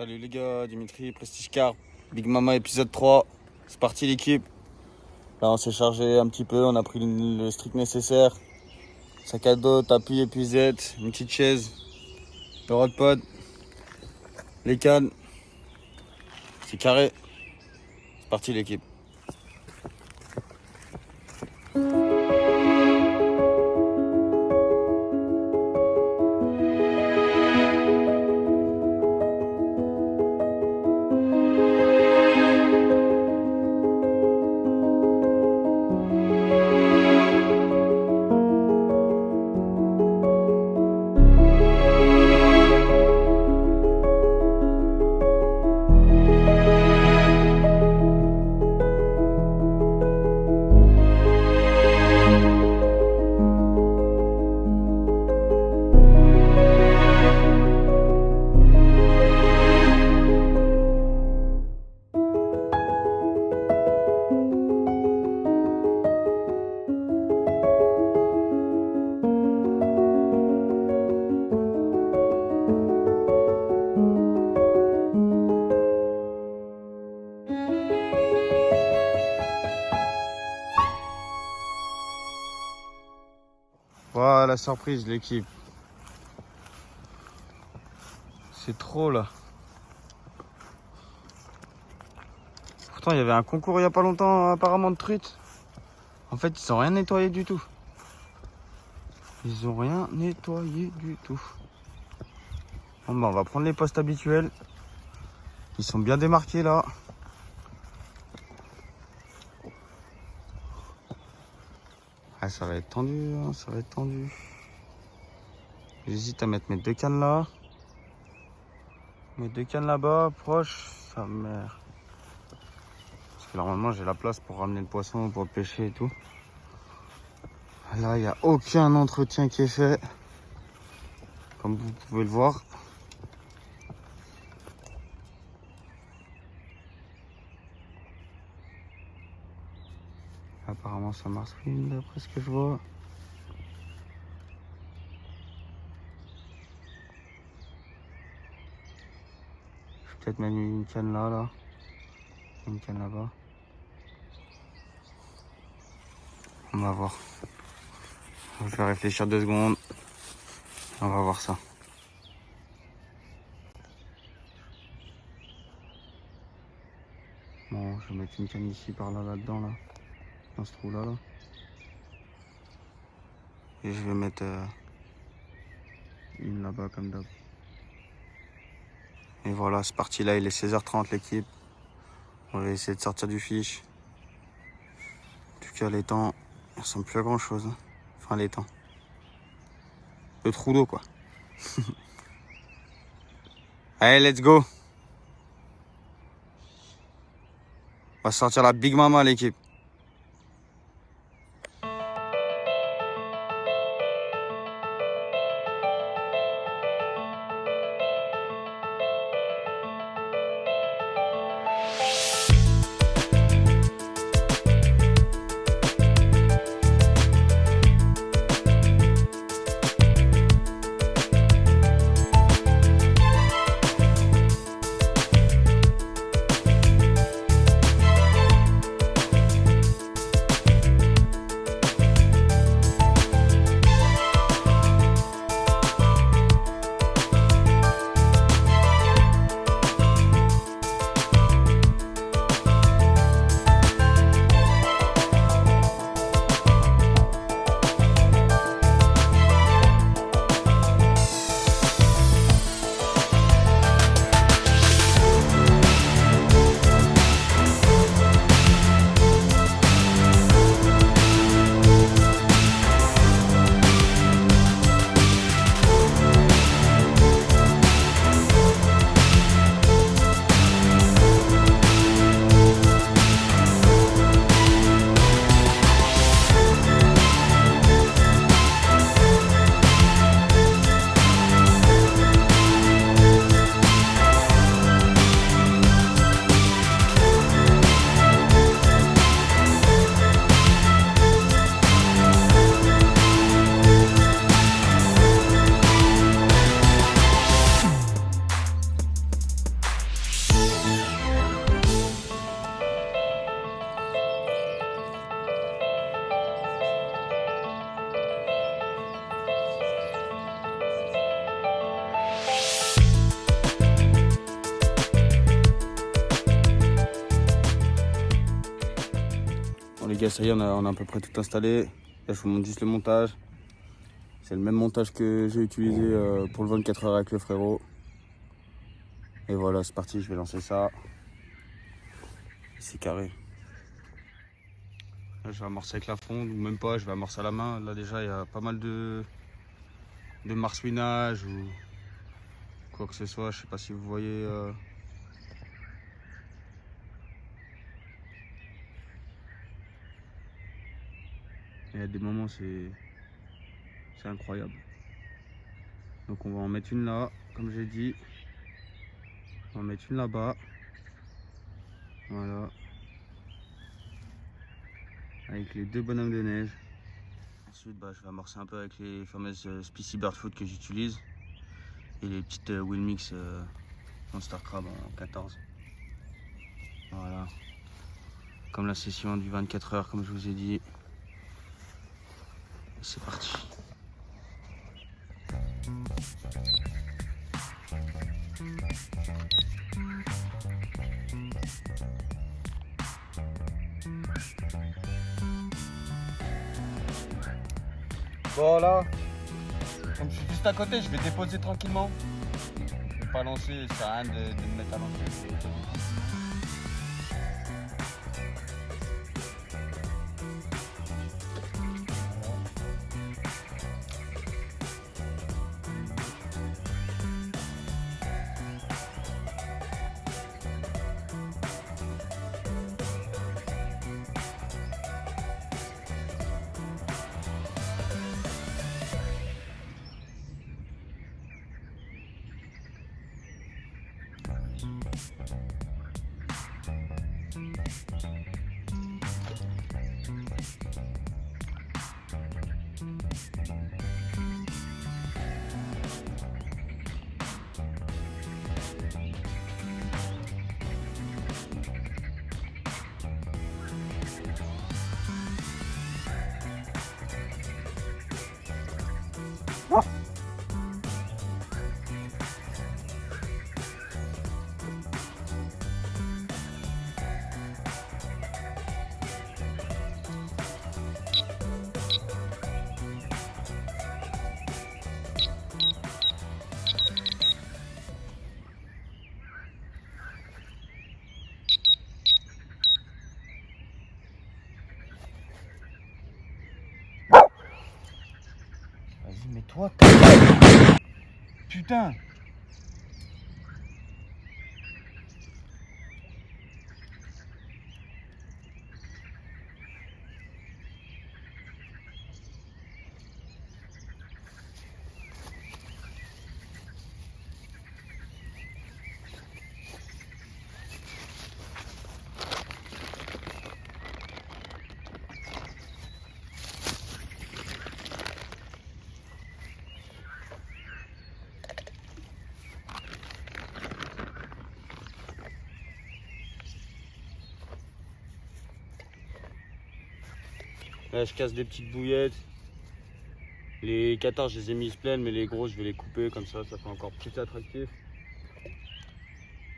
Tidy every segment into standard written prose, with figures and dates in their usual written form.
Salut les gars, Dimitri, Prestige Car, Big Mama épisode 3. C'est parti l'équipe. Là on s'est chargé un petit peu, on a pris le strict nécessaire. Sac à dos, tapis, épuisette, une petite chaise, le rodpod, les cannes. C'est carré. C'est parti l'équipe. Voilà la surprise l'équipe. C'est trop là. Pourtant il y avait un concours il y a pas longtemps apparemment de truites. En fait ils ont rien nettoyé du tout. Ils ont rien nettoyé du tout. Bon bah on va prendre les postes habituels. Ils sont bien démarqués là. Ah, ça va être tendu, hein, ça va être tendu. J'hésite à mettre mes deux cannes là. Mes deux cannes là-bas, proche, sa mère. Parce que normalement j'ai la place pour ramener le poisson, pour pêcher et tout. Là, il n'y a aucun entretien qui est fait. Comme vous pouvez le voir. Apparemment ça marche bien d'après ce que je vois. Je vais peut-être mettre une canne là. Une canne là-bas. On va voir. Je vais réfléchir 2 secondes. On va voir ça. Bon, je vais mettre une canne ici par là, là-dedans, là. Dans ce trou-là, là. Et je vais mettre une là-bas comme d'hab. Et voilà, c'est parti là, il est 16h30 l'équipe. On va essayer de sortir du fiche. En tout cas, les temps, ils ressemblent plus à grand chose. Hein. Enfin, les temps. Le trou d'eau, quoi. Allez, let's go. On va sortir la Big Mama, l'équipe. Bon les gars, ça y est, on a à peu près tout installé. Là je vous montre juste le montage. C'est le même montage que j'ai utilisé pour le 24 heures avec le frérot. Et voilà, c'est parti, je vais lancer ça. C'est carré. Là, je vais amorcer avec la fronde, ou même pas, je vais amorcer à la main. Là déjà, il y a pas mal de marsouinage ou quoi que ce soit. Je sais pas si vous voyez. Il y a des moments, c'est incroyable. Donc on va en mettre une là, comme j'ai dit. On va en mettre une là-bas. Voilà. Avec les deux bonhommes de neige. Ensuite, je vais amorcer un peu avec les fameuses Spicy Bird Food que j'utilise. Et les petites Wilmix Monster Crab en 14. Voilà. Comme la session du 24 heures, comme je vous ai dit. C'est parti. Voilà. Comme je suis juste à côté, je vais déposer tranquillement. Je vais pas lancer, ça sert à rien de me mettre à lancer. Vas-y, mais toi, putain. Là, je casse des petites bouillettes. Les 14, je les ai mises pleines, mais les grosses, je vais les couper comme ça fait encore plus attractif.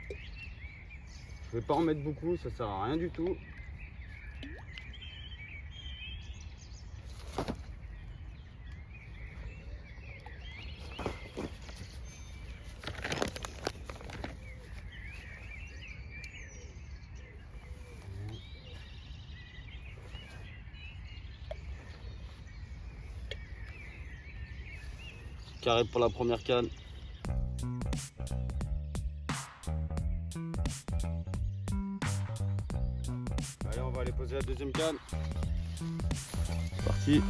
Je vais pas en mettre beaucoup, ça sert à rien du tout. Carré pour la première canne. Allez, on va aller poser la deuxième canne. C'est parti.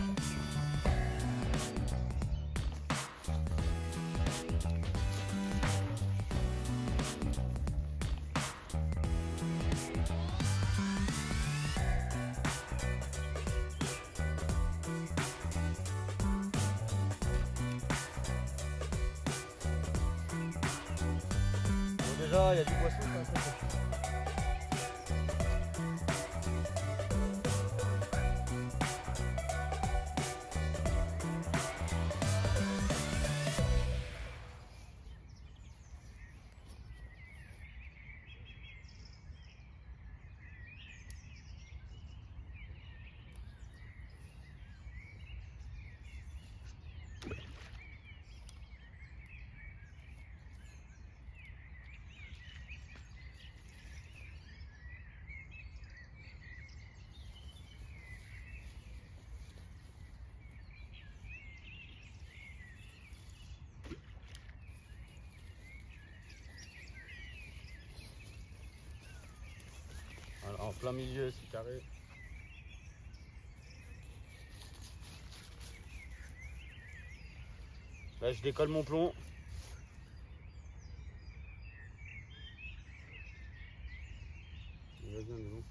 Bon, déjà, il y a du poisson, ça. plein milieu, c'est carré. Là, je décolle mon plomb. Il va bien, mais bon.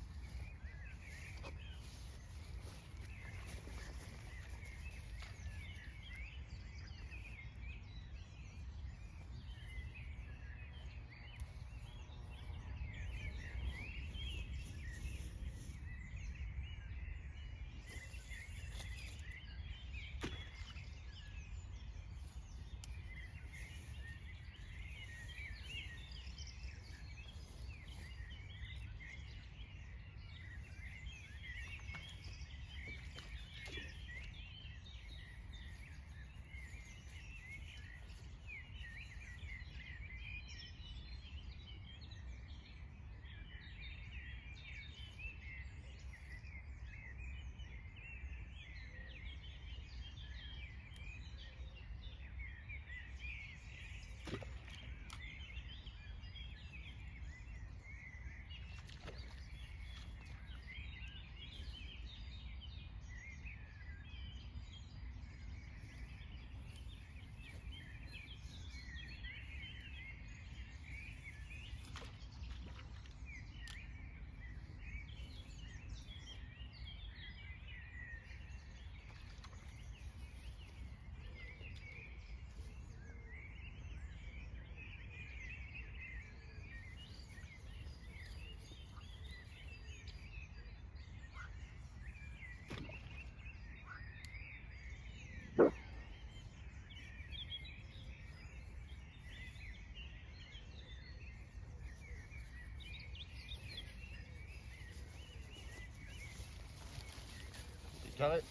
C'est carré.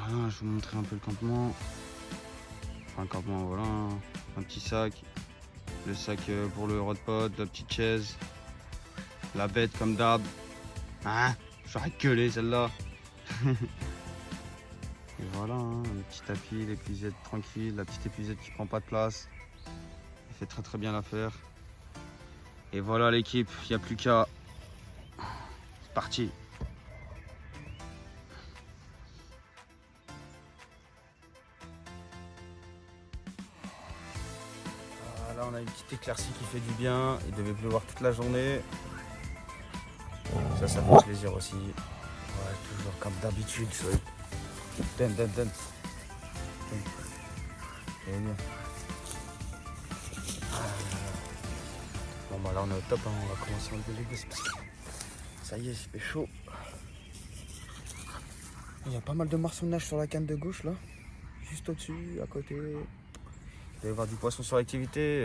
Voilà, je vais vous montrer un peu le campement. Enfin, un campement, voilà, un petit sac. Le sac pour le rodpod, la petite chaise. La bête comme d'hab. Hein? J'aurais gueulé celle-là. Et voilà, hein, le petit tapis, l'épuisette tranquille, la petite épuisette qui prend pas de place. Elle fait très très bien l'affaire. Et voilà l'équipe, il n'y a plus qu'à. C'est parti. Là on a une petite éclaircie qui fait du bien. Il devait pleuvoir toute la journée. Ça fait plaisir aussi. Ouais, toujours comme d'habitude. Donne. Bon bah là on est au top, hein. On va commencer à enlever les gosses parce que ça y est, c'est chaud. Il y a pas mal de marsouinage sur la canne de gauche là. Juste au-dessus, à côté. Il doit y avoir du poisson sur l'activité.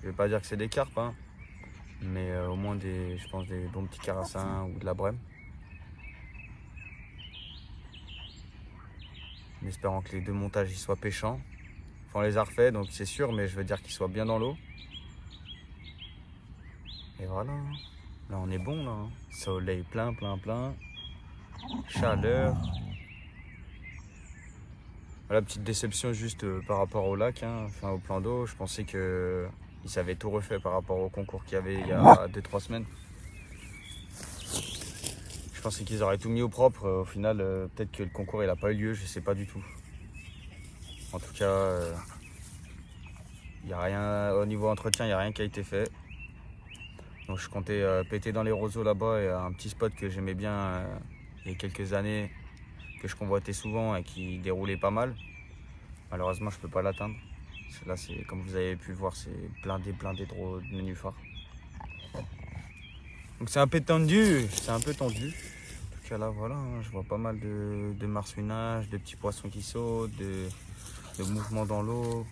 Je vais pas dire que c'est des carpes, hein. Mais au moins je pense des bons petits carassins ou de la brème. En espérant que les deux montages y soient pêchants. Enfin, on les a refaits, donc c'est sûr, mais je veux dire qu'ils soient bien dans l'eau. Et voilà. Là, on est bon, là. Soleil plein. Chaleur. Voilà, petite déception juste par rapport au lac, hein, enfin au plan d'eau. Je pensais qu'ils avaient tout refait par rapport au concours qu'il y avait il y a 2-3 semaines. Je pensais qu'ils auraient tout mis au propre. Au final, peut-être que le concours il n'a pas eu lieu, je sais pas du tout. En tout cas, il n'y a rien au niveau entretien, il n'y a rien qui a été fait. Donc je comptais péter dans les roseaux là-bas et un petit spot que j'aimais bien il y a quelques années, que je convoitais souvent et qui déroulait pas mal. Malheureusement, je peux pas l'atteindre. Là, c'est comme vous avez pu le voir, c'est blindé de nénuphars. Donc c'est un peu tendu, En tout cas là, voilà, hein, je vois pas mal de marsouinage, de petits poissons qui sautent, de mouvements dans l'eau.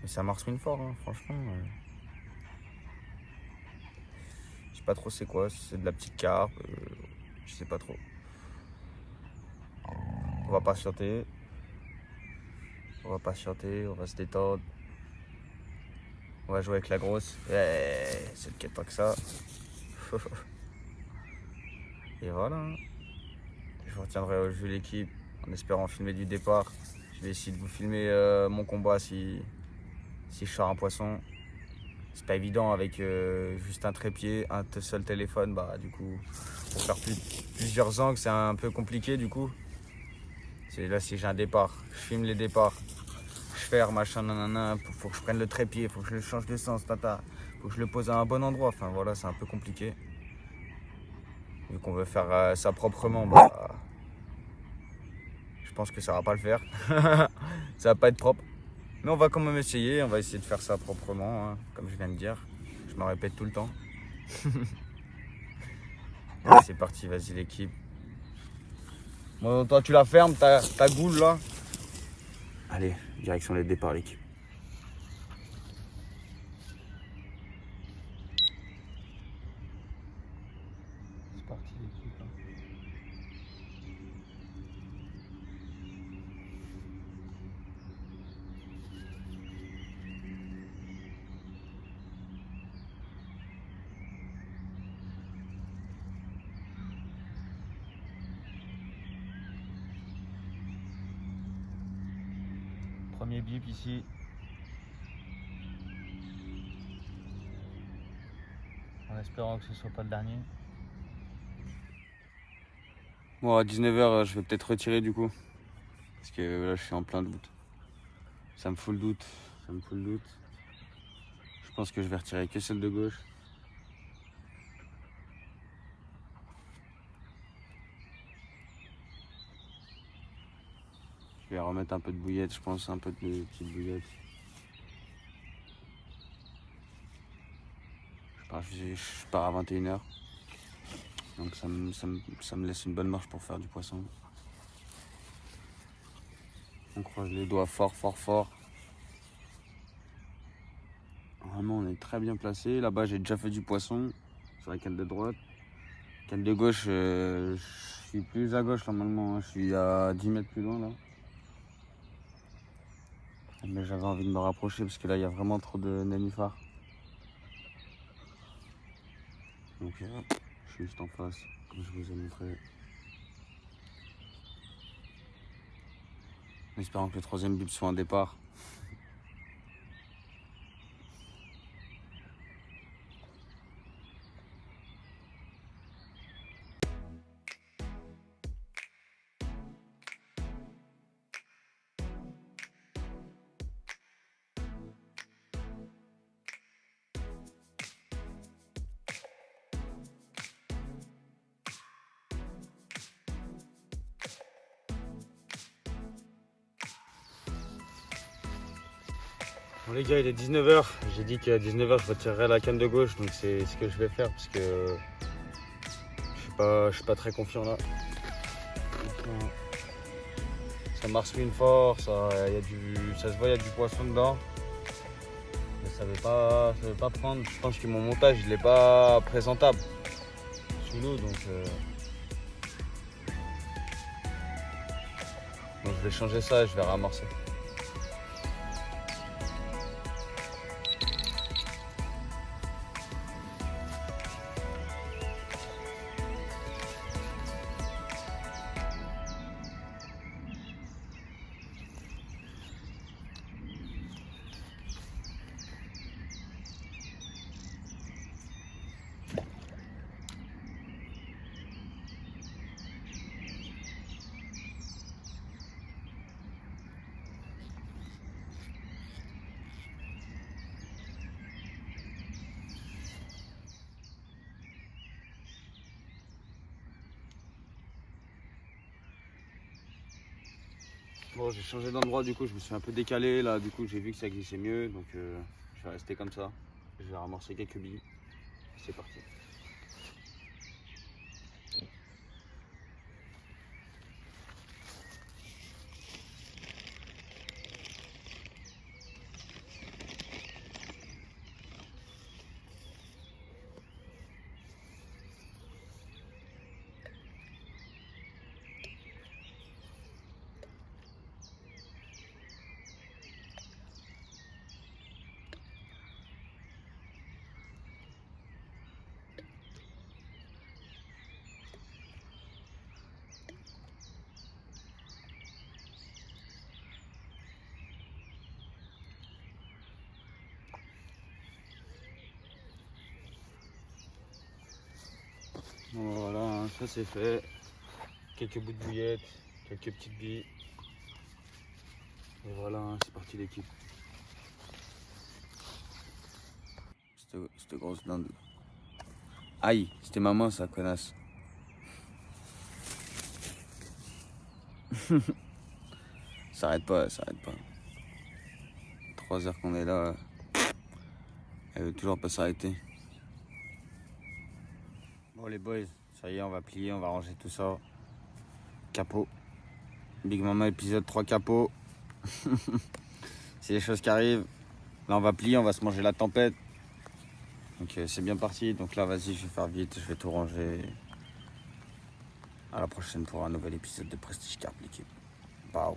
Mais ça marsouine fort, hein, franchement. Je sais pas trop c'est quoi, si c'est de la petite carpe, je sais pas trop. On va patienter. On va se détendre. On va jouer avec la grosse. C'est peut-être pas que ça. Et voilà. Je vous retiendrai au jeu l'équipe en espérant filmer du départ. Je vais essayer de vous filmer mon combat si je sors un poisson. C'est pas évident avec juste un trépied, un seul téléphone. Bah, du coup, pour faire plusieurs angles, c'est un peu compliqué du coup. Là, si j'ai un départ, je filme les départs. Je fais machin, nanana, faut que je prenne le trépied, faut que je le change de sens, tata. Faut que je le pose à un bon endroit. Enfin voilà, c'est un peu compliqué. Vu qu'on veut faire ça proprement, bah, je pense que ça va pas le faire. Ça va pas être propre. Mais on va quand même essayer, on va essayer de faire ça proprement, hein, comme je viens de dire. Je me répète tout le temps. Allez, c'est parti, vas-y l'équipe. Bon, toi tu la fermes, ta goule là. Allez, direction les départs l'équipe. C'est parti l'équipe. Hein. Premier bip ici. En espérant que ce soit pas le dernier. Bon, à 19h, je vais peut-être retirer du coup. Parce que là, je suis en plein doute. Ça me fout le doute. Ça me fout le doute. Je pense que je vais retirer que celle de gauche. Je vais remettre un peu de bouillette, je pense, un peu de petite bouillette. Je pars à 21h. Donc ça me laisse une bonne marche pour faire du poisson. On croise les doigts fort, fort, fort. Vraiment, on est très bien placé. Là-bas, j'ai déjà fait du poisson sur la canne de droite. Canne de gauche, je suis plus à gauche normalement. Hein. Je suis à 10 mètres plus loin là. Mais j'avais envie de me rapprocher parce que là, il y a vraiment trop de nénuphars. Donc, je suis juste en face, comme je vous ai montré. En espérant que le troisième bip soit un départ. Bon les gars, il est 19h. J'ai dit qu'à 19h je retirerais la canne de gauche, donc c'est ce que je vais faire parce que je suis pas très confiant là. Ça marsouine fort, ça se voit, il y a du poisson dedans. Mais ça veut pas prendre. Je pense que mon montage il est pas présentable sous l'eau, donc je vais changer ça et je vais ramorcer. Bon, j'ai changé d'endroit, du coup je me suis un peu décalé là, du coup j'ai vu que ça glissait mieux, donc je vais rester comme ça. Je vais ramorcer quelques billes. C'est parti. Bon, voilà, hein, ça c'est fait. Quelques bouts de bouillette, quelques petites billes. Et voilà, hein, c'est parti l'équipe. Cette grosse dinde. Aïe, c'était maman ça, connasse. Ça arrête pas, ça arrête pas. 3 heures qu'on est là, elle veut toujours pas s'arrêter. Bon les boys, ça y est, on va plier, on va ranger tout ça. Capot. Big Mama épisode 3 capot. C'est les choses qui arrivent. Là on va plier, on va se manger la tempête. Donc c'est bien parti. Donc là vas-y, je vais faire vite, je vais tout ranger. À la prochaine pour un nouvel épisode de Prestige Carp l'équipe. Ciao.